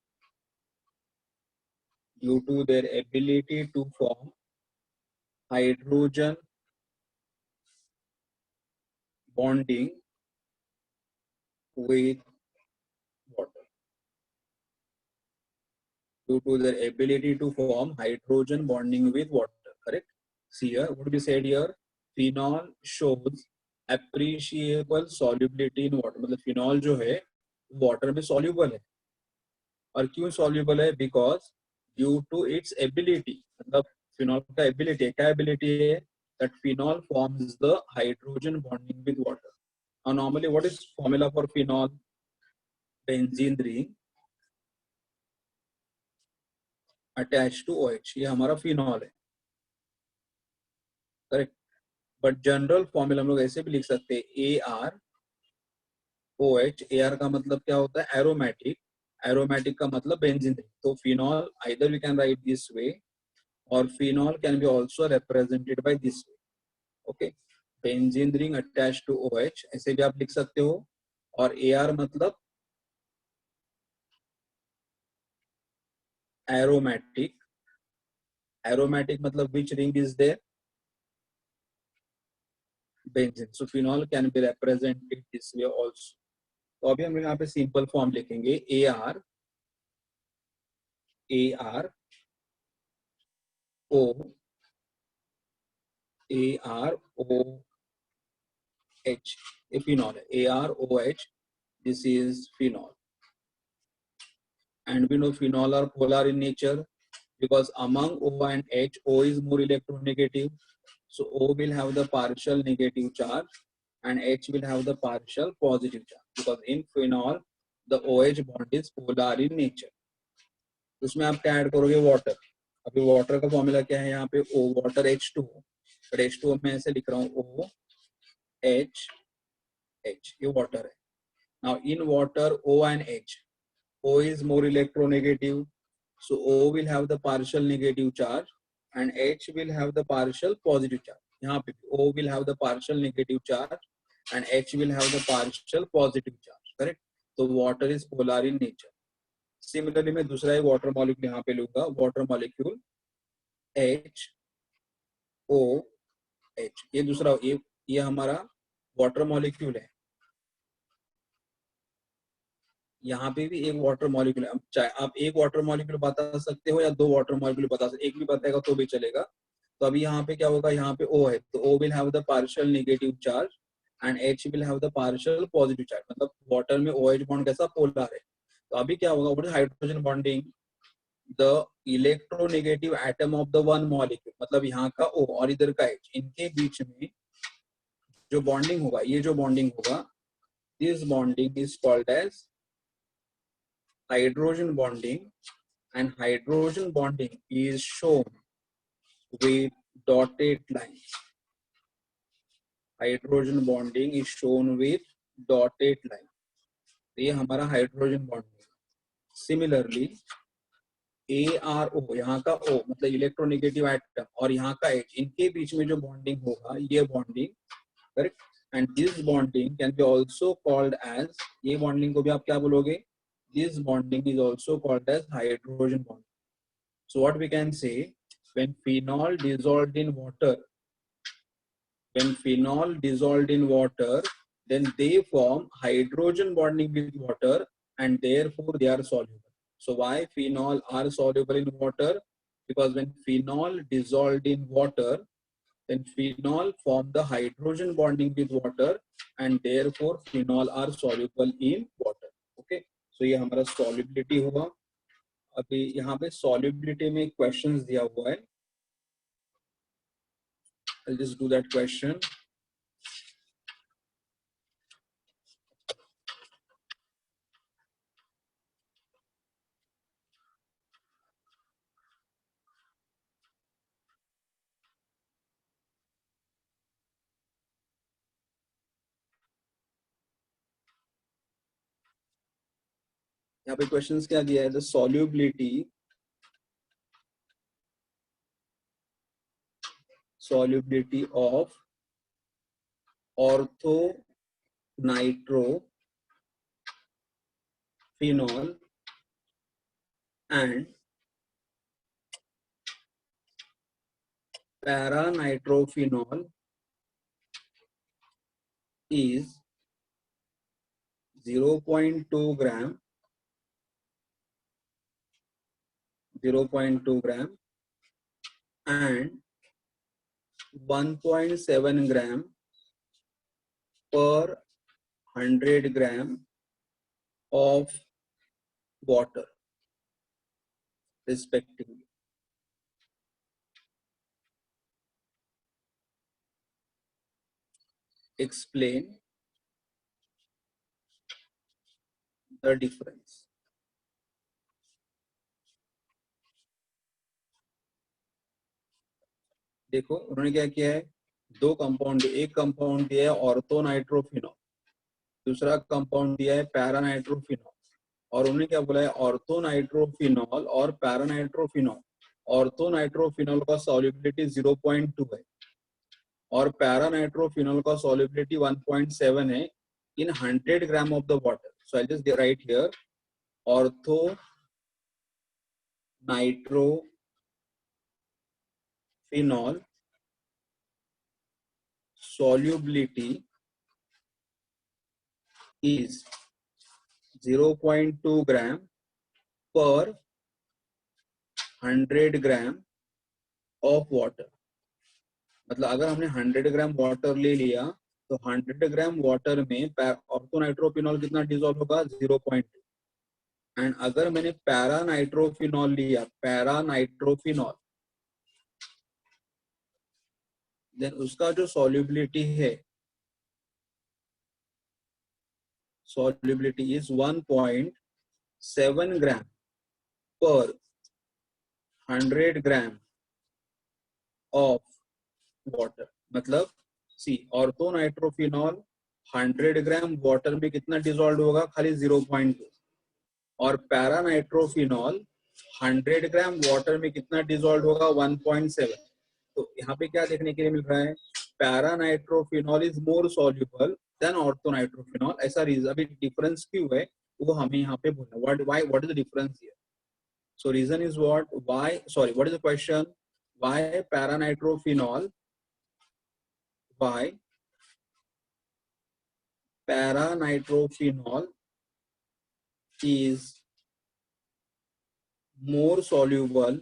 hydrogen bonding with water. Due to their ability to form hydrogen bonding with water, correct? See here, what we said here, phenol shows appreciable solubility in water. मतलब phenol जो है water में soluble है. और क्यों soluble है? Because due to its ability, मतलब phenol का ability क्या ability है? That phenol forms the hydrogen bonding with water. Now normally what is formula for phenol? Benzene ring attached to OH. ये हमारा phenol है, करेक्ट? बट जनरल फॉर्मूला हम लोग ऐसे भी लिख सकते हैं ArOH. AR का मतलब क्या होता है? एरोमेटिक. एरोमेटिक का मतलब बेंजीन. तो phenol either we can write this way और phenol can be also represented by this way. Okay, benzene ring attached to OH ऐसे भी आप लिख सकते हो. और AR मतलब एरोमेटिक. एरोमेटिक मतलब which ring is there? Benzene. So phenol can be represented this way also. तो अभी हम यहाँ पे सिंपल फॉर्म लिखेंगे ArOH ये phenol है. ArOH, this is phenol. And we know phenol are polar in nature because among O and H, O is more electronegative. So O will have the partial negative charge and H will have the partial positive charge because in phenol the OH bond is polar in nature. उसमें आप क्या add करोगे? Water. अभी water का formula क्या है यहाँ पे? O water H2O. पर H2O मैं ऐसे लिख रहा हूँ OH, ये वाटर है. Now in water O and H, O is more electronegative, so O will have the partial negative charge and H will have the partial positive charge. यहाँ पे O will have the partial negative charge and H will have the partial positive charge, correct? तो water is polar in nature. Similarly मैं दूसरा एक water molecule यहाँ पे लूँगा, water molecule HOH. ये दूसरा ये हमारा water molecule है. यहाँ पे भी एक वाटर मॉलिक्यूल है. चाहे आप एक वाटर मॉलिक्यूल बता सकते हो या दो वाटर मॉलिक्यूल बता सकते, एक भी बताएगा तो भी चलेगा. तो अभी यहाँ पे क्या होगा? यहाँ पे O है तो O will have the partial negative charge and H will have the partial positive charge. मतलब वाटर में OH बॉन्ड कैसा? पोलर है. तो अभी क्या होगा? What is hydrogen bonding? the electronegative atom of the one molecule, मतलब यहाँ का O और इधर का H, इनके बीच में जो बॉन्डिंग होगा, ये जो बॉन्डिंग होगा, this bonding is called as hydrogen bonding, and hydrogen bonding is shown with dotted lines. Hydrogen bonding is shown with dotted line. ये हमारा हाइड्रोजन बॉन्डिंग है. सिमिलरली ARO, यहाँ का O मतलब इलेक्ट्रोनेगेटिव एटम और यहाँ का H, इनके बीच में जो बॉन्डिंग होगा, ये bonding, correct, and this bonding can be also called as, ये बॉन्डिंग को भी आप क्या बोलोगे, this bonding is also called as hydrogen bonding. So what we can say, when phenol dissolved in water, when phenol dissolved in water, then they form hydrogen bonding with water, and therefore they are soluble. So why phenol are soluble in water? Because when phenol dissolved in water, then phenol form the hydrogen bonding with water, and therefore phenol are soluble in water. Okay, so ये हमारा solubility हुआ. अभी यहाँ पे solubility में questions दिया हुआ है. I'll just do that question. यहाँ पे क्वेश्चंस क्या दिया है, the solubility of ortho nitrophenol and para nitrophenol is 0.2 gram, 0.2 gram and 1.7 gram per 100 gram of water respectively. Explain the difference. देखो उन्होंने क्या किया है, दो कंपाउंड, एक कंपाउंड दिया है ऑर्थो नाइट्रोफिनॉल, दूसरा कंपाउंड दिया है पैरा नाइट्रोफिनॉल, और उन्होंने क्या बोला है, ऑर्थो नाइट्रोफिनॉल और पैरा नाइट्रोफिनॉल. ऑर्थो नाइट्रोफिनॉल का सॉल्युबिलिटी 0.2 है और पैरा नाइट्रोफिनॉल का सॉल्युबिलिटी 1.7 है in 100 gram of the water. So I'll just write here ortho nitrophenol solubility is 0.2 gram per 100 gram of water. मतलब अगर हमने 100 ग्राम वाटर ले लिया तो 100 ग्राम वाटर में ऑर्थो नाइट्रोफिनॉल कितना डिसॉल्व होगा, 0.2. एंड अगर मैंने पैरा नाइट्रोफिनॉल लिया, पैरा नाइट्रोफिनॉल, देन उसका जो सॉल्युबिलिटी है, solubility is 1.7 gram per 100 gram of water. मतलब सी ऑर्थो नाइट्रोफिनॉल 100 ग्राम वाटर में कितना डिसॉल्व होगा, खाली 0.2, और पैरा नाइट्रोफिनॉल 100 ग्राम वाटर में कितना डिसॉल्व होगा, 1.7. तो यहाँ पे क्या देखने के लिए मिल रहा है, para nitrophenol is more soluble than ortho nitrophenol. ऐसा रीजन, अभी डिफरेंस क्यों है वो हमें यहाँ पे बोलना, what is the difference here. So reason is what is the question, why para nitrophenol, why para-nitrophenol is more soluble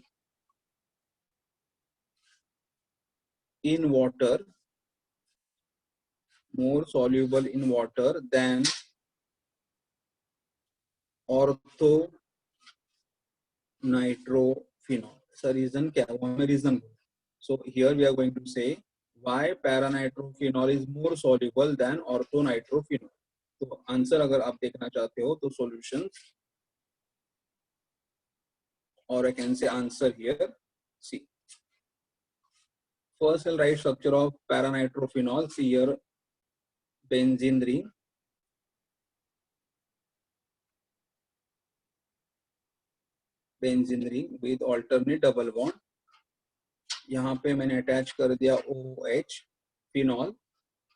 in water, than ortho nitrophenol. So reason क्या है, हमें reason. So here we are going to say why para-nitrophenol is more soluble than ortho-nitrophenol. तो answer अगर आप देखना चाहते हो तो solution, or I can say answer here. See, first I'll write structure of para-nitrophenol. See here, benzene ring. Benzene ring with alternate double bond. यहाँ पे मैंने अटैच कर दिया OH, फिनॉल,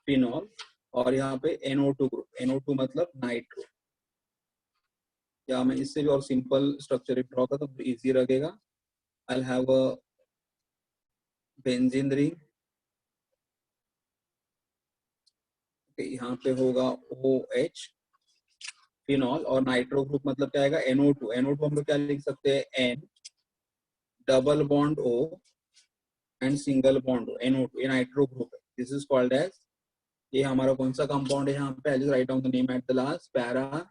फिनॉल, और यहाँ पे NO2 ग्रुप. NO2 मतलब nitro. या मैं इससे भी और सिंपल स्ट्रक्चर ड्रॉ करता तो इजी लगेगा. I'll have a benzene ring. Okay, यहाँ पे होगा OH, फिनॉल, और नाइट्रो ग्रुप मतलब क्या आएगा, NO2. NO2 हम लोग क्या लिख सकते हैं, N double bond O and single bond O. NO2 ये नाइट्रो ग्रुप है. दिस इज कॉल्ड एज, ये हमारा कौन सा कंपाउंड है यहाँ पे, I just write down the name at the last, para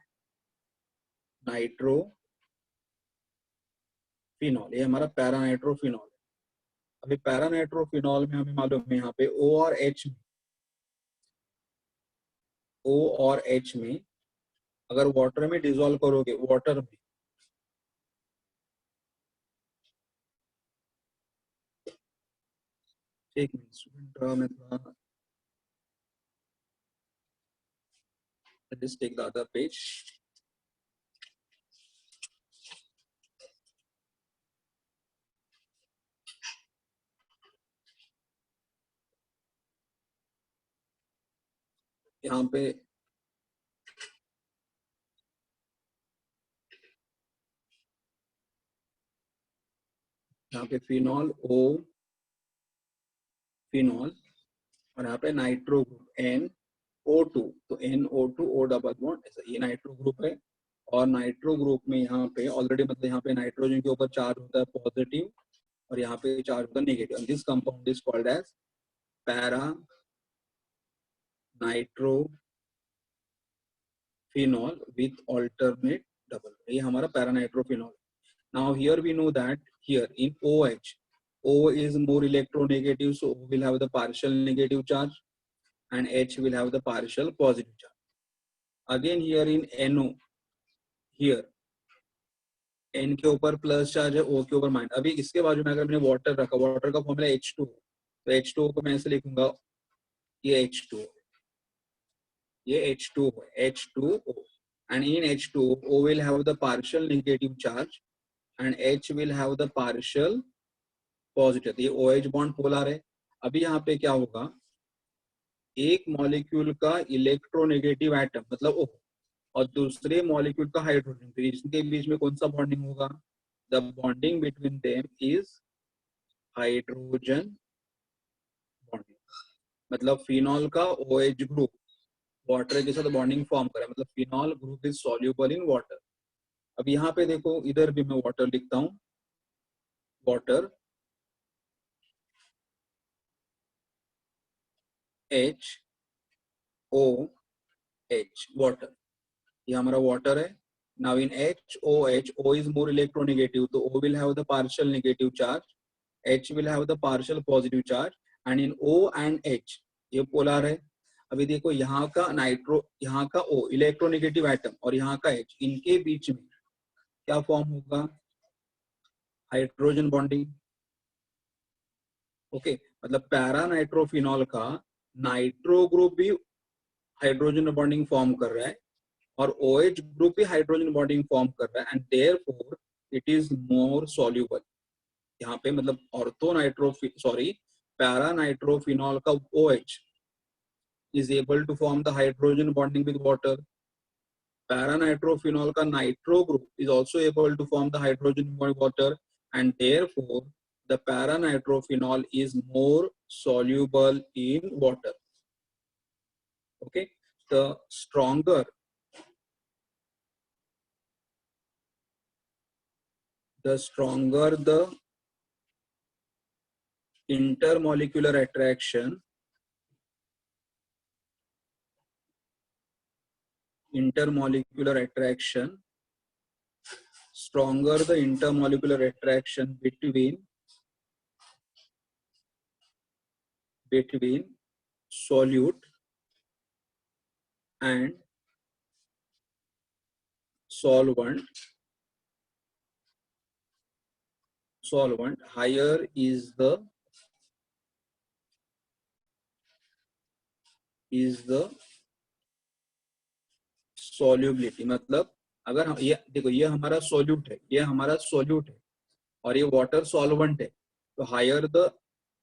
nitrophenol. ये हमारा पैरा नाइट्रोफिनॉल है. अभी पैरा नाइट्रोफिनॉल में हमें मालूम है यहाँ पे O और H में अगर वाटर में डिसॉल्व करोगे, वाटर में, एक मिनट स्टूडेंट में थोड़ा just take the other page. यहाँ पे फिनॉल O, फिनॉल, और यहाँ पे नाइट्रो ग्रुप NO2. तो NO2 O डबल बॉन्ड, ऐसा ये नाइट्रो ग्रुप है. और नाइट्रो ग्रुप में यहाँ पे ऑलरेडी मतलब यहाँ पे नाइट्रोजन के ऊपर चार्ज होता है पॉजिटिव और यहाँ पे चार्ज होता है negative. This compound is called as para nitrophenol with alternate double. ये हमारा para nitrophenol. Now here we know that here in OH, O is more electronegative, so O will have the partial negative charge and H will have the partial positive charge. Again here in NO, here N के ऊपर plus charge है, O के ऊपर minus. अभी इसके बाजू में अगर मैंने वाटर रखा, वाटर का फॉर्मूला H2, तो H2O को मैं ऐसे लिखूंगा, ये H2O, ये H2O, and in H2O, O will have the partial negative charge and H will have the partial positive. ये OH बॉन्ड पोलर है. अभी यहाँ पे क्या होगा, एक मॉलिक्यूल का इलेक्ट्रोनेगेटिव एटम मतलब O और दूसरे मॉलिक्यूल का हाइड्रोजन, तो इसके बीच में कौन सा बॉन्डिंग होगा, the bonding between them is hydrogen bonding. मतलब फिनॉल का OH ग्रुप वाटर के साथ बॉन्डिंग फॉर्म करे, मतलब phenol group is soluble in water. अब यहाँ पे देखो, इधर भी मैं वाटर लिखता हूँ, वाटर HOH, वाटर, ये हमारा वाटर है. Now in HOH, O is more electronegative, so O will have the partial negative charge, H will have the partial positive charge, and in O and H ये polar है. अभी देखो यहाँ का nitro, यहाँ का O इलेक्ट्रोनेगेटिव एटम और यहाँ का H, इनके बीच में क्या फॉर्म होगा, हाइड्रोजन बॉन्डिंग. ओके, मतलब पैरा नाइट्रोफिनॉल का नाइट्रो ग्रुप भी हाइड्रोजन बॉन्डिंग फॉर्म कर रहा है और OH ग्रुप भी हाइड्रोजन बॉन्डिंग फॉर्म कर रहा है, and therefore it is more soluble. यहाँ पे मतलब पैरा नाइट्रोफिनॉल का OH is able to form the hydrogen bonding with water. Para nitrophenol का nitro group is also able to form the hydrogen bond with water, and therefore the para nitrophenol is more soluble in water. Okay, the stronger the intermolecular attraction, stronger the intermolecular attraction between solute and solvent, higher is the solubility. मतलब अगर हम ये देखो, ये हमारा solute है, ये हमारा सोल्यूट है और ये वाटर सॉल्वेंट है, तो higher the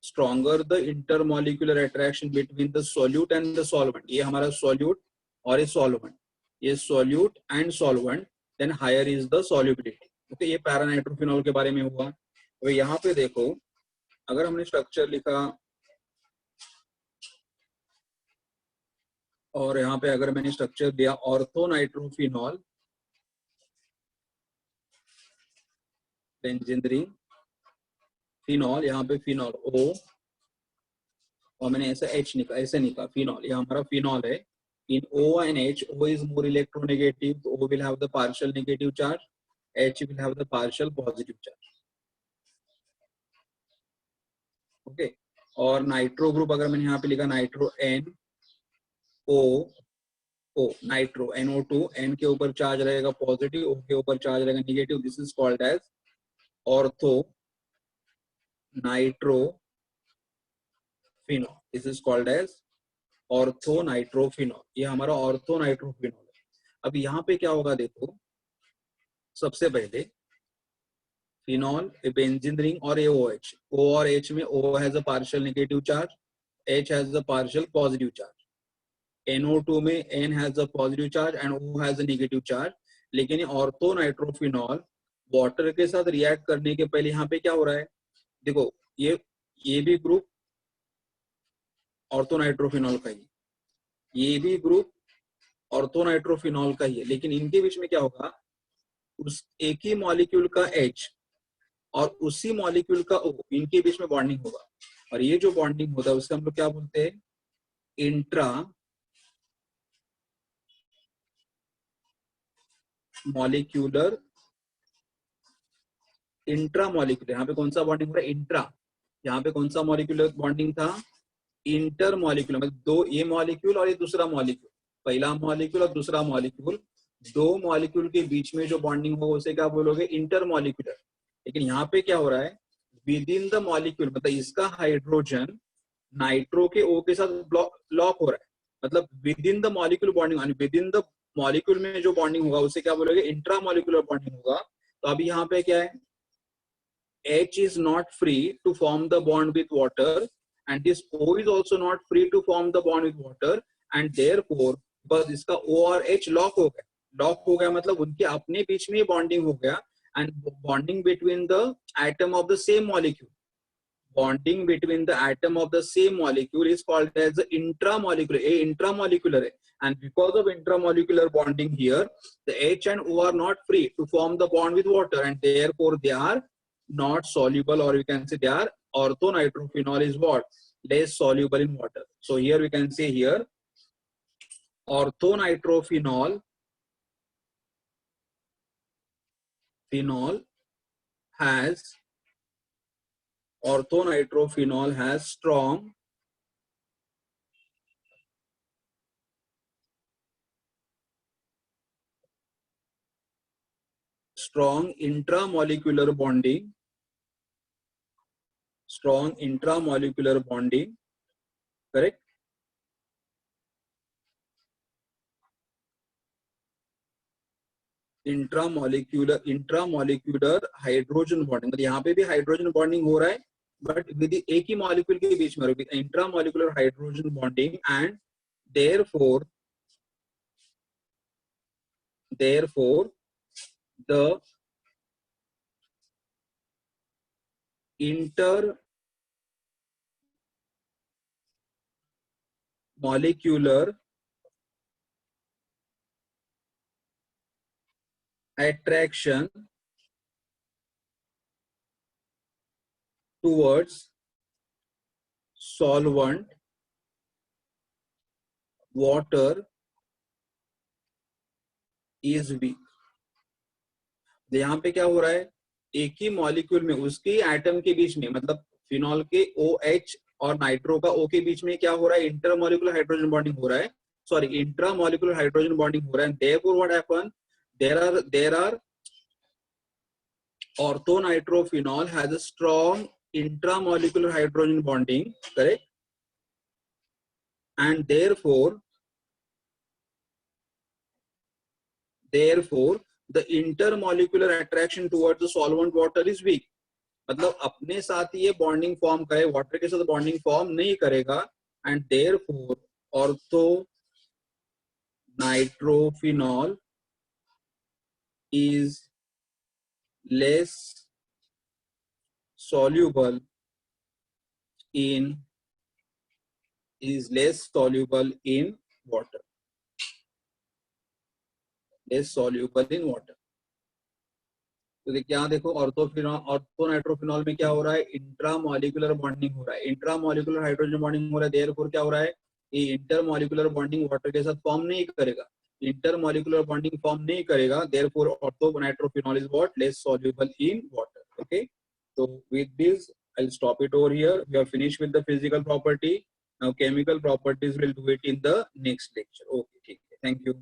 stronger the intermolecular attraction between the solute and the solvent, ये हमारा सोल्यूट और ये सॉल्वेंट, ये solute and solvent, then higher is the solubility. Okay, ये पैरा नाइट्रोफिनॉल के बारे में हुआ. तो यहाँ पे देखो, अगर हमने स्ट्रक्चर लिखा और यहाँ पे अगर मैंने स्ट्रक्चर दिया ऑर्थो नाइट्रोफिनॉल बेंजीन फिनॉल, यहाँ पे फिनॉल O और मैंने ऐसा H निकाला, ऐसे निकाला फिनॉल, ये हमारा फिनॉल है. In O and H, O is more electronegative, so O will have the partial negative charge, H will have the partial positive charge. Okay, और नाइट्रो ग्रुप अगर मैंने यहाँ पे लिखा nitro NO, nitro NO2, N के ऊपर charge रहेगा positive, O के ऊपर चार्ज रहेगा negative. This is called as ortho nitrophenol. This is called as ortho nitrophenol. ये हमारा ऑर्थो नाइट्रोफिनॉल है. अब यहाँ पे क्या होगा देखो, सबसे पहले फिनॉल, बेंजीन रिंग और OH, O और H में O has a partial negative charge, H has a partial positive charge. NO2 में N has a positive charge and O has a negative charge. लेकिन ये ऑर्थो नाइट्रोफिनॉल वाटर के साथ react करने के पहले यहाँ पे क्या हो रहा है, देखो ये भी ग्रुप ऑर्थो नाइट्रोफिनॉल का ही, ये भी ग्रुप ऑर्थो नाइट्रोफिनॉल का ही है, लेकिन इनके बीच में क्या होगा, उस एक ही मॉलिक्यूल का H और उसी मॉलिक्यूल का O, इनके बीच में बॉन्डिंग होगा. और ये जो बॉन्डिंग होता है उसका हम लोग क्या बोलते हैं, इंट्रा मॉलिक्यूलर. यहाँ पे कौन सा बॉन्डिंग हो रहा है, इंट्रा. यहाँ पे कौन सा मॉलिक्यूलर बॉन्डिंग था, इंटर मॉलिक्यूलर. मतलब दो, ये मॉलिक्यूल और ये दूसरा मॉलिक्यूल, पहला मॉलिक्यूल और दूसरा मॉलिक्यूल, दो मॉलिक्यूल के बीच में जो बॉन्डिंग हो उसे क्या बोलोगे, इंटर मॉलिक्यूलर. लेकिन यहाँ पे क्या हो रहा है, विद इन द मॉलिक्यूल, मतलब इसका हाइड्रोजन नाइट्रो के O के साथ लॉक हो रहा है, मतलब with in the molecule bonding, with in the molecule में जो बॉन्डिंग होगा उसे क्या बोलोगे, इंट्रा मॉलिक्यूलर बॉन्डिंग होगा. तो अभी यहाँ पे क्या है, H is not free to form the bond with water and this O is also not free to form the bond with water, and therefore बस इसका O और H लॉक हो गया मतलब उनके अपने बीच में बॉन्डिंग हो गया. and bonding between the atom of the same molecule, bonding between the atom of the same molecule is called as the intramolecular. A intramolecular है, and because of intramolecular bonding here, the H and O are not free to form the bond with water, and therefore they are not soluble, or we can say they are orthonitrophenol is what, less soluble in water. So here we can say here orthonitrophenol has strong intramolecular bonding, correct. Intramolecular hydrogen bonding, मतलब यहाँ पे भी hydrogen bonding हो रहा है but with एक ही molecule के बीच में, intramolecular hydrogen bonding. And therefore the intermolecular attraction towards solvent water is weak. तो यहाँ पे क्या हो रहा है, एक ही मॉलिक्यूल में उसके एटम के बीच में, मतलब फिनॉल के OH और नाइट्रो का O के बीच में क्या हो रहा है, इंटरमॉलिक्यूलर हाइड्रोजन बॉन्डिंग हो रहा है, सॉरी इंट्रामॉलिक्यूलर हाइड्रोजन बॉन्डिंग हो रहा है. Therefore what happen, there are orthonitrophenol has a strong intramolecular hydrogen bonding, correct, and therefore the intermolecular attraction towards the solvent water is weak. मतलब अपने साथ ये बॉन्डिंग फॉर्म करे, वाटर के साथ बॉन्डिंग फॉर्म नहीं करेगा, and therefore ortho nitrophenol is less soluble in water, less soluble in water. तो क्या देखो, ऑर्थोनाइट्रोफिनॉल में क्या हो रहा है, इंट्रामॉलिक्यूलर बॉन्डिंग हो रहा है, इंट्रामॉलिक्यूलर हाइड्रोजन बॉन्डिंग हो रहा है, देयरफॉर क्या हो रहा है, ये इंटरमॉलिक्यूलर बॉन्डिंग वाटर के साथ फॉर्म नहीं करेगा, इंटरमॉलिक्यूलर बॉन्डिंग फॉर्म नहीं करेगा, therefore orthonitrophenol is what, less soluble in water. Okay, so with this I'll stop it over here. We are finished with the physical property. Now chemical properties will do it in the next lecture. Okay, ठीक है, thank you.